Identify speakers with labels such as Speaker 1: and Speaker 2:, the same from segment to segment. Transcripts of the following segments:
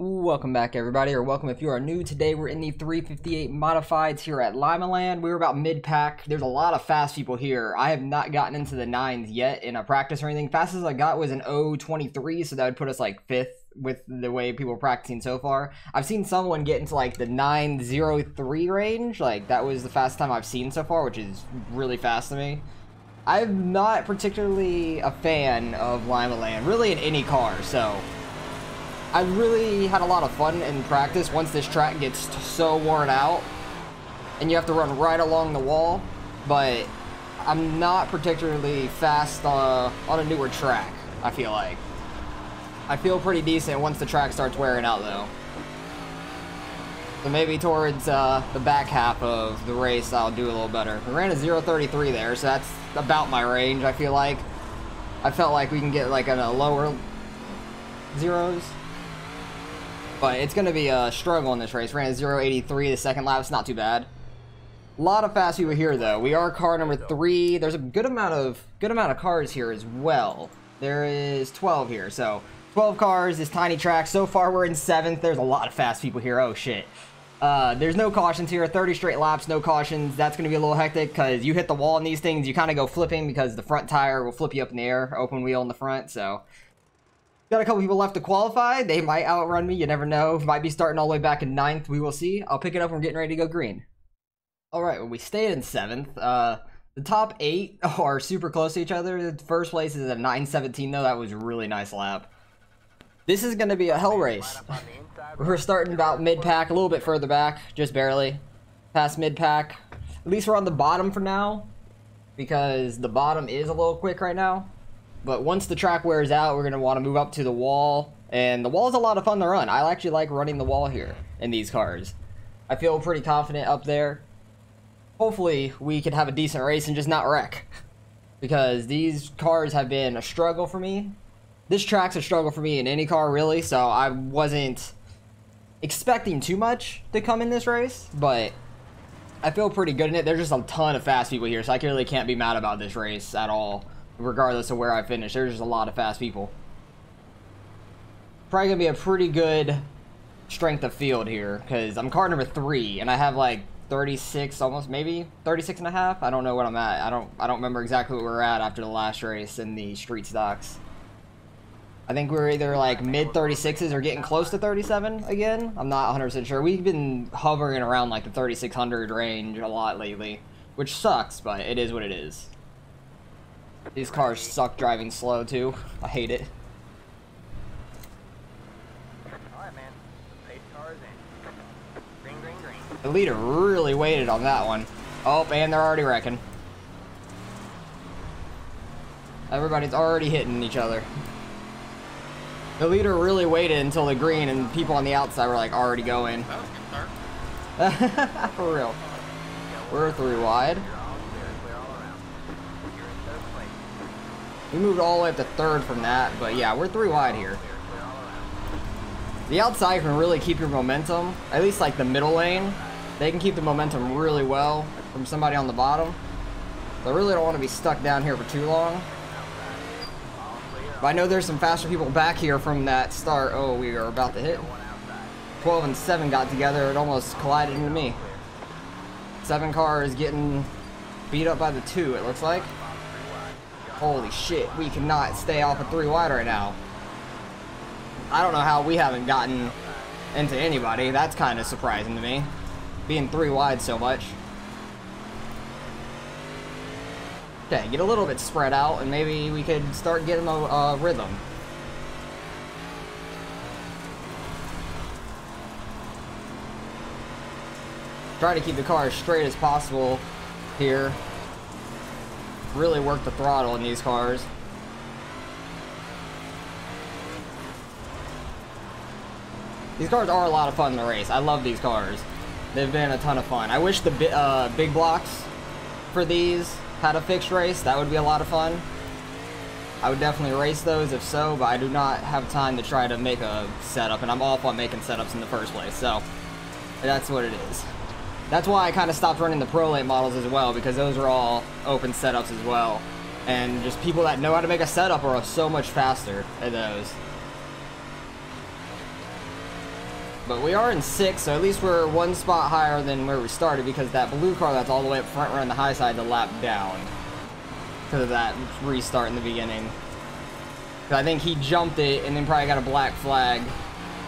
Speaker 1: Welcome back, everybody, or welcome if you are new. Today we're in the 358 modifieds here at Limaland. We were about mid-pack. There's a lot of fast people here. I have not gotten into the 9s yet in a practice or anything. Fastest I got was an 0.23, so that would put us like 5th with the way people are practicing so far. I've seen someone get into like the 9.03 range. Like, that was the fastest time I've seen so far, which is really fast to me. I'm not particularly a fan of Limaland, really in any car, so I really had a lot of fun in practice once this track gets so worn out and you have to run right along the wall, but I'm not particularly fast on a newer track, I feel like. I feel pretty decent once the track starts wearing out, though. So maybe towards the back half of the race I'll do a little better. We ran a 0.33 there, so that's about my range, I feel like. I felt like we can get like in a lower zeros. But it's going to be a struggle in this race. Ran a 0.83 the second lap. It's not too bad. A lot of fast people here, though. We are car number 3. There's a good amount of cars here as well. There is 12 here, so 12 cars. This tiny track. So far, we're in 7th. There's a lot of fast people here. Oh shit. There's no cautions here. 30 straight laps, no cautions. That's going to be a little hectic because you hit the wall in these things. You kind of go flipping because the front tire will flip you up in the air. Open wheel in the front, so. Got a couple people left to qualify. They might outrun me. You never know. Might be starting all the way back in 9th. We will see. I'll pick it up when we're getting ready to go green. All right, well, we stayed in 7th. The top 8 are super close to each other. The first place is a 9.17, though. That was a really nice lap. This is going to be a hell race. We're starting about mid-pack, a little bit further back, just barely. Past mid-pack. At least we're on the bottom for now, because the bottom is a little quick right now. But once the track wears out, we're going to want to move up to the wall. And the wall is a lot of fun to run. I actually like running the wall here in these cars. I feel pretty confident up there. Hopefully, we can have a decent race and just not wreck. Because these cars have been a struggle for me. This track's a struggle for me in any car, really. So I wasn't expecting too much to come in this race. But I feel pretty good in it. There's just a ton of fast people here. So I really can't be mad about this race at all. Regardless of where I finish, there's just a lot of fast people. Probably gonna be a pretty good strength of field here, because I'm car number 3, and I have like 36, almost maybe 36 and a half. I don't know what I'm at. I don't remember exactly what we were at after the last race in the street stocks. I think we were either like mid 36s or getting close to 37 again. I'm not 100% sure. We've been hovering around like the 3600 range a lot lately, which sucks, but it is what it is. These cars suck driving slow, too. I hate it.
Speaker 2: Alright, man. Pace cars in. Green, green, green.
Speaker 1: The leader really waited on that one. Oh, and they're already wrecking. Everybody's already hitting each other. The leader really waited until the green, and people on the outside were, like, already going.
Speaker 2: That was a good start.
Speaker 1: For real. We're 3 wide. We moved all the way up to 3rd from that, but yeah, we're 3 wide here. The outside can really keep your momentum, at least like the middle lane. They can keep the momentum really well from somebody on the bottom. So I really don't want to be stuck down here for too long. But I know there's some faster people back here from that start. Oh, we are about to hit. 12 and 7 got together. It almost collided into me. 7 cars getting beat up by the 2, it looks like. Holy shit, we cannot stay off of 3 wide right now. I don't know how we haven't gotten into anybody. That's kind of surprising to me, being 3 wide so much. Okay, get a little bit spread out, and maybe we could start getting a rhythm. Try to keep the car as straight as possible here. Really work the throttle in these cars. These cars are a lot of fun in the race. I love these cars. They've been a ton of fun. I wish the big blocks for these had a fixed race. That would be a lot of fun. I would definitely race those if so, but I do not have time to try to make a setup, and I'm off on making setups in the first place, so that's what it is. That's why I kind of stopped running the Pro Late models as well, because those are all open setups as well. And just people that know how to make a setup are so much faster at those. But we are in 6th, so at least we're 1 spot higher than where we started because that blue car that's all the way up front ran the high side to lap down because of that restart in the beginning. I think he jumped it and then probably got a black flag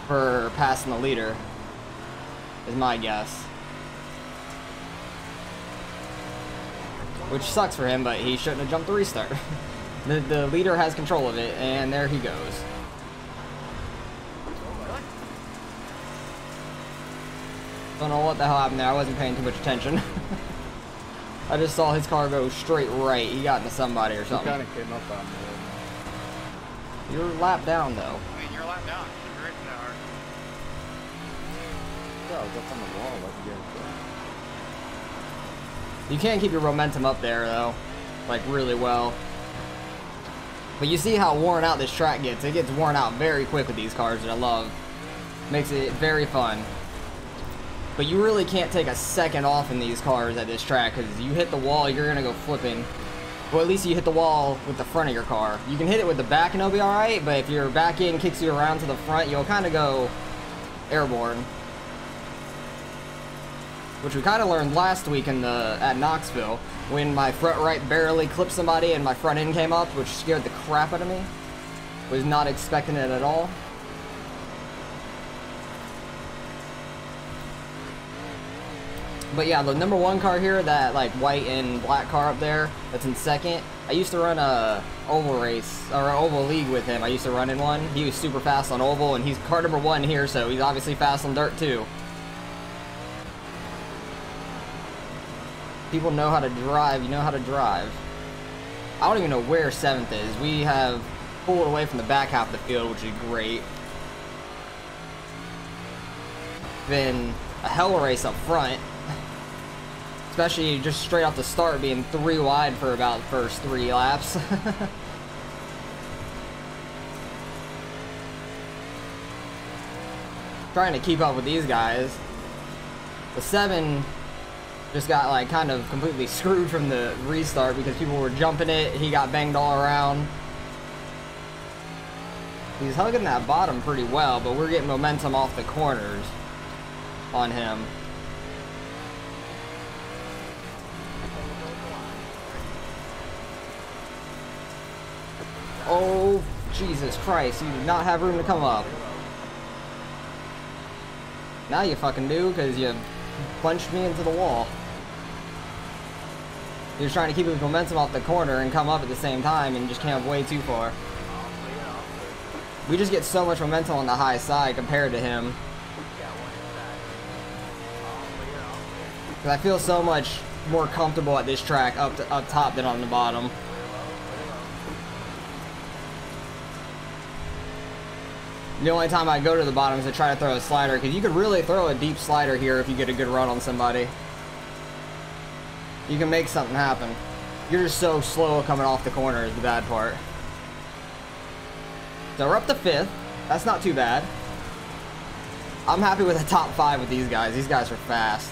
Speaker 1: for passing the leader, is my guess. Which sucks for him, but he shouldn't have jumped the restart. The leader has control of it, and there he goes. Don't know what the hell happened there. I wasn't paying too much attention. I just saw his car go straight right. He got into somebody or something.
Speaker 3: He kind of came up on me.
Speaker 1: You're lap down, though.
Speaker 4: I mean, you're lap down. You're right now.
Speaker 3: Yeah, I was up on the wall. Like
Speaker 1: You can't keep your momentum up there, though. Like, really well. But you see how worn out this track gets. It gets worn out very quick with these cars that I love. Makes it very fun. But you really can't take a second off in these cars at this track, because you hit the wall, you're going to go flipping. Well, at least you hit the wall with the front of your car. You can hit it with the back and it'll be alright, but if your back end kicks you around to the front, you'll kind of go airborne. Which we kind of learned last week at Knoxville, when my front right barely clipped somebody and my front end came up, which scared the crap out of me. Was not expecting it at all. But yeah, the number 1 car here, that like white and black car up there, that's in 2nd. I used to run a oval race, or an oval league with him. I used to run in one. He was super fast on oval, and he's car number 1 here, so he's obviously fast on dirt too. People know how to drive, you know how to drive. I don't even know where 7th is. We have pulled away from the back half of the field, which is great. Been a hell of a race up front. Especially just straight off the start being 3 wide for about the first 3 laps. Trying to keep up with these guys. The 7 just got like kind of completely screwed from the restart because people were jumping it. He got banged all around. He's hugging that bottom pretty well, but we're getting momentum off the corners on him. Oh, Jesus Christ, you do not have room to come up. Now you fucking do, because you punched me into the wall. You're trying to keep his momentum off the corner and come up at the same time and just came up way too far. We just get so much momentum on the high side compared to him. Because I feel so much more comfortable at this track up top than on the bottom. The only time I go to the bottom is to try to throw a slider, because you could really throw a deep slider here if you get a good run on somebody. You can make something happen. You're just so slow coming off the corner is the bad part. So we're up to 5th. That's not too bad. I'm happy with the top 5 with these guys. These guys are fast.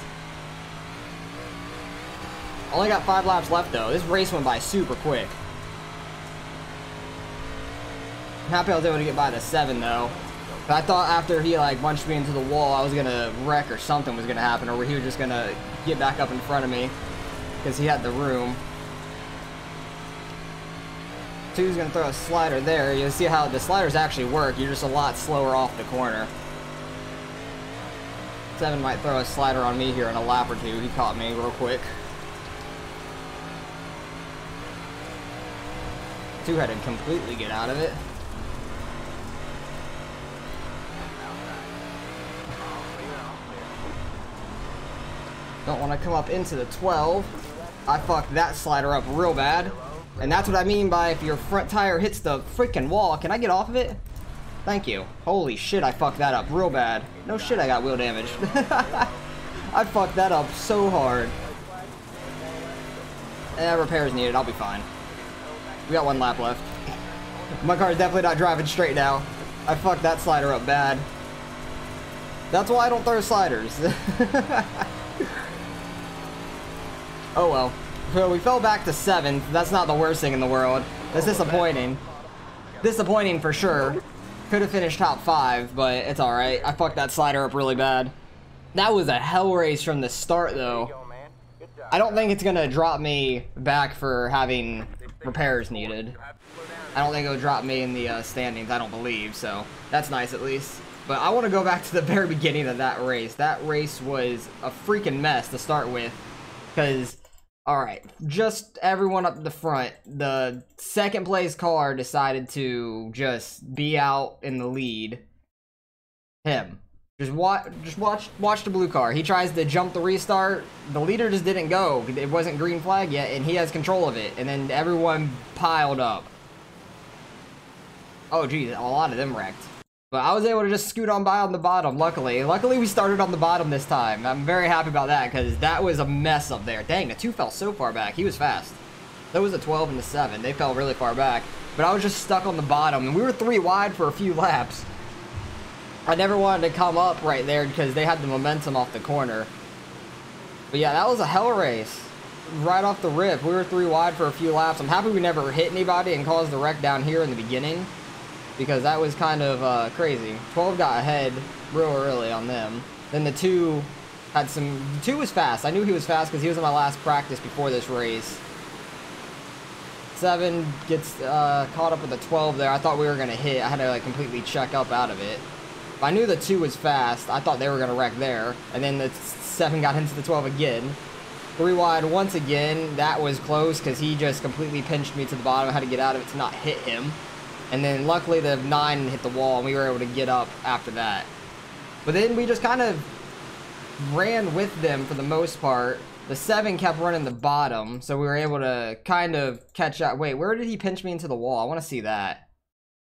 Speaker 1: Only got 5 laps left though. This race went by super quick. I'm happy I was able to get by the 7 though. But I thought after he like bunched me into the wall, I was gonna wreck or something was gonna happen, or he was just gonna get back up in front of me because he had the room. 2's gonna throw a slider there. You'll see how the sliders actually work. You're just a lot slower off the corner. 7 might throw a slider on me here in a lap or 2. He caught me real quick. 2 had to completely get out of it. Don't want to come up into the 12. I fucked that slider up real bad. And that's what I mean by if your front tire hits the freaking wall. Can I get off of it? Thank you. Holy shit, I fucked that up real bad. No shit, I got wheel damage. I fucked that up so hard. Repairs needed, I'll be fine. We got 1 lap left. My car's definitely not driving straight now. I fucked that slider up bad. That's why I don't throw sliders. Oh well. So we fell back to 7th. That's not the worst thing in the world. That's disappointing. Disappointing for sure. Could have finished top 5, but it's alright. I fucked that slider up really bad. That was a hell race from the start, though. I don't think it's gonna drop me back for having repairs needed. I don't think it'll drop me in the standings, I don't believe, so that's nice at least. But I want to go back to the very beginning of that race. That race was a freaking mess to start with, because, alright, just everyone up the front, the second place car decided to just be out in the lead. Him. Just watch the blue car. He tries to jump the restart. The leader just didn't go. It wasn't green flag yet, and he has control of it. And then everyone piled up. Oh, geez, a lot of them wrecked. But I was able to just scoot on by on the bottom, luckily. Luckily, we started on the bottom this time. I'm very happy about that, because that was a mess up there. Dang, the 2 fell so far back. He was fast. That was the 12 and the 7. They fell really far back. But I was just stuck on the bottom, and we were 3 wide for a few laps. I never wanted to come up right there because they had the momentum off the corner. But yeah, that was a hell race. Right off the rip, we were 3 wide for a few laps. I'm happy we never hit anybody and caused the wreck down here in the beginning, because that was kind of crazy. 12 got ahead real early on them. Then the 2 had some... The 2 was fast. I knew he was fast because he was in my last practice before this race. 7 gets caught up with the 12 there. I thought we were going to hit. I had to like completely check up out of it. I knew the 2 was fast. I thought they were going to wreck there. And then the 7 got into the 12 again. 3 wide once again. That was close because he just completely pinched me to the bottom. I had to get out of it to not hit him. And then luckily the 9 hit the wall and we were able to get up after that. But then we just kind of ran with them for the most part. The 7 kept running the bottom, so we were able to kind of catch up. Wait, where did he pinch me into the wall? I want to see that.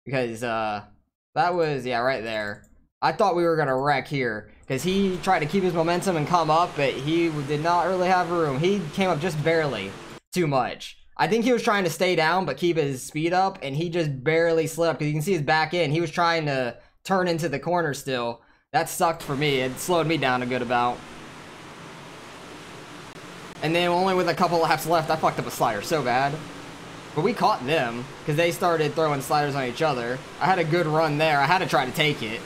Speaker 1: Because, that was, yeah, right there. I thought we were going to wreck here, because he tried to keep his momentum and come up, but he did not really have room. He came up just barely too much. I think he was trying to stay down, but keep his speed up, and he just barely slid up, because you can see his back end. He was trying to turn into the corner still. That sucked for me. It slowed me down a good amount. And then only with a couple laps left, I fucked up a slider so bad. But we caught them, because they started throwing sliders on each other. I had a good run there. I had to try to take it.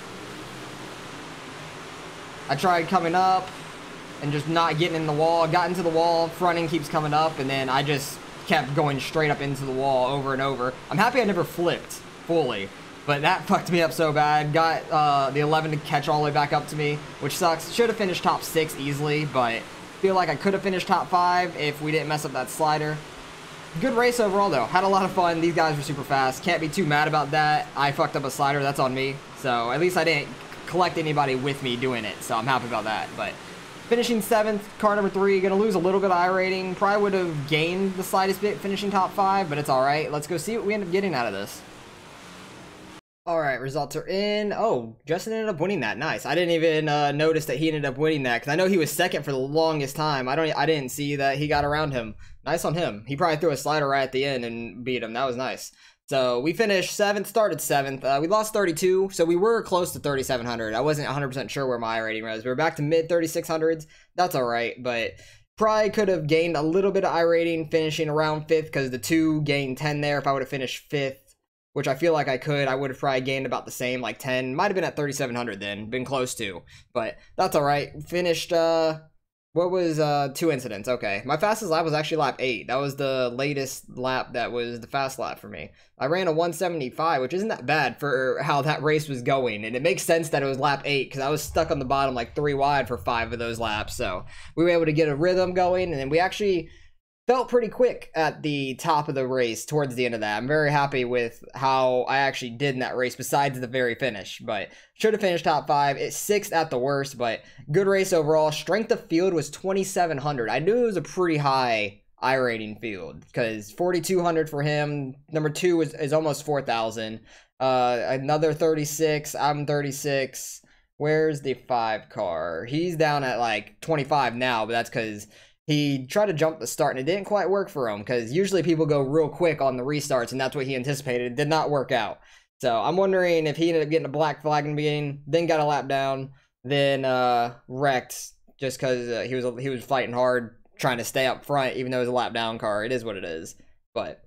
Speaker 1: I tried coming up and just not getting in the wall. Got into the wall, fronting keeps coming up, and then I just kept going straight up into the wall over and over. I'm happy I never flipped fully, but that fucked me up so bad. Got the 11 to catch all the way back up to me, which sucks. Should have finished top 6 easily, but feel like I could have finished top 5 if we didn't mess up that slider. Good race overall, though. Had a lot of fun. These guys were super fast. Can't be too mad about that. I fucked up a slider. That's on me. So at least I didn't collect anybody with me doing it, so I'm happy about that. But finishing 7th, car number 3, gonna lose a little bit of iRating. Probably would have gained the slightest bit finishing top 5, but it's alright. Let's go see what we end up getting out of this. Alright, results are in. Oh, Justin ended up winning that. Nice. I didn't even notice that he ended up winning that, because I know he was second for the longest time. I didn't see that he got around him. Nice on him. He probably threw a slider right at the end and beat him. That was nice. So we finished 7th, started 7th. We lost 32, so we were close to 3,700. I wasn't 100% sure where my rating was. We were back to mid 3,600s. That's all right, but probably could have gained a little bit of iRating finishing around 5th, because the 2 gained 10 there. If I would have finished 5th, which I feel like I could, I would have probably gained about the same, like 10. Might have been at 3,700 then, been close to, but that's all right. Finished, what was 2 incidents? Okay, my fastest lap was actually lap 8. That was the latest lap that was the fast lap for me. I ran a 175, which isn't that bad for how that race was going, and it makes sense that it was lap 8 because I was stuck on the bottom like 3 wide for 5 of those laps. So we were able to get a rhythm going, and then we actually felt pretty quick at the top of the race towards the end of that. I'm very happy with how I actually did in that race besides the very finish, but should have finished top 5. It's 6th at the worst, but good race overall. Strength of field was 2,700. I knew it was a pretty high iRating field because 4,200 for him. Number 2 is almost 4,000. Another 36. I'm 36. Where's the 5 car? He's down at like 25 now, but that's because he tried to jump the start, and it didn't quite work for him, because usually people go real quick on the restarts, and that's what he anticipated. It did not work out. So I'm wondering if he ended up getting a black flag in the beginning, then got a lap down, then wrecked just because he was fighting hard, trying to stay up front, even though it was a lap down car. It is what it is. But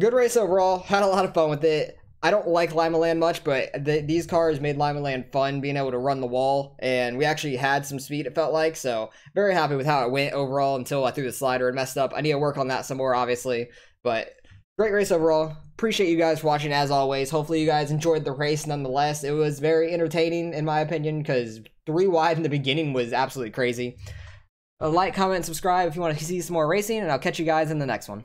Speaker 1: good race overall. Had a lot of fun with it. I don't like Limaland much, but these cars made Limaland fun, being able to run the wall, and we actually had some speed, it felt like, so very happy with how it went overall until I threw the slider and messed up. I need to work on that some more, obviously, but great race overall. Appreciate you guys for watching, as always. Hopefully you guys enjoyed the race nonetheless. It was very entertaining, in my opinion, because 3 wide in the beginning was absolutely crazy. Like, comment, subscribe if you want to see some more racing, and I'll catch you guys in the next one.